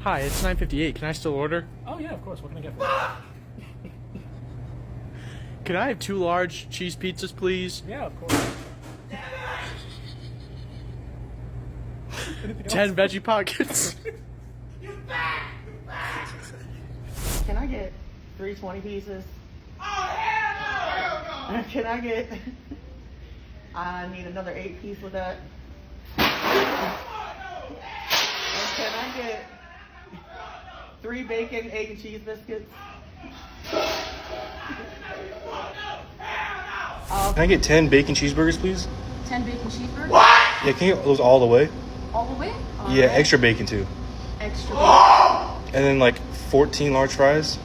Hi, it's 9:58. Can I still order? Oh, yeah, of course. What can I get for you? Can I have 2 large cheese pizzas, please? Yeah, of course. 10 veggie pockets. Can I get 3 20 pieces? Oh, hell no! Can I get... I need another 8 piece with that. And can I get 3 bacon, egg, and cheese biscuits? Can I get 10 bacon cheeseburgers, please? 10 bacon cheeseburgers? Yeah, can you get those all the way? All the way? Yeah, extra bacon too. Extra bacon. And then like 14 large fries.